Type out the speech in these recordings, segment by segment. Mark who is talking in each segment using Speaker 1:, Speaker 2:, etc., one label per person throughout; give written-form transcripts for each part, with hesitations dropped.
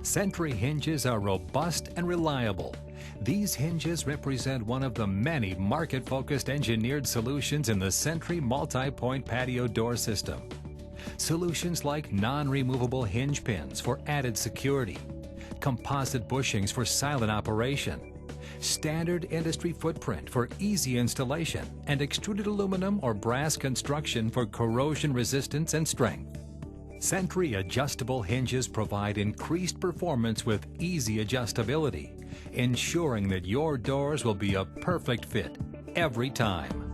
Speaker 1: Sentry hinges are robust and reliable. These hinges represent one of the many market-focused engineered solutions in the Sentry multi-point patio door system. Solutions like non-removable hinge pins for added security, composite bushings for silent operation, standard industry footprint for easy installation, and extruded aluminum or brass construction for corrosion resistance and strength. Sentry adjustable hinges provide increased performance with easy adjustability, ensuring that your doors will be a perfect fit every time.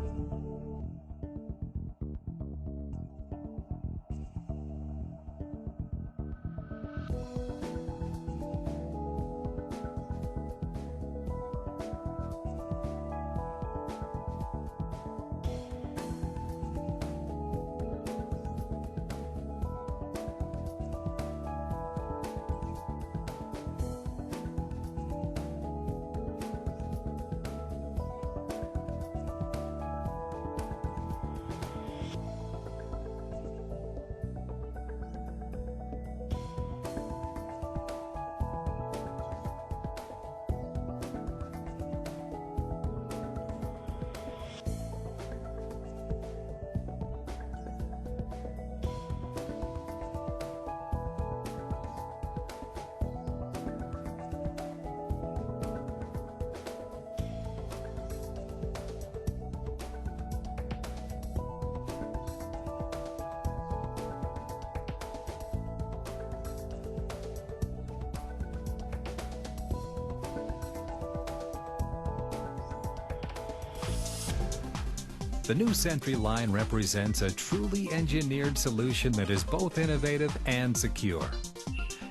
Speaker 1: The new Sentry line represents a truly engineered solution that is both innovative and secure.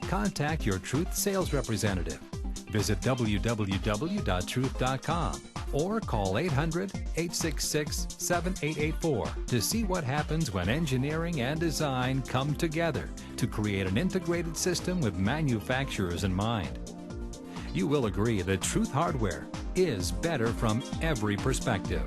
Speaker 1: Contact your Truth sales representative. Visit www.truth.com or call 800-866-7884 to see what happens when engineering and design come together to create an integrated system with manufacturers in mind. You will agree that Truth hardware is better from every perspective.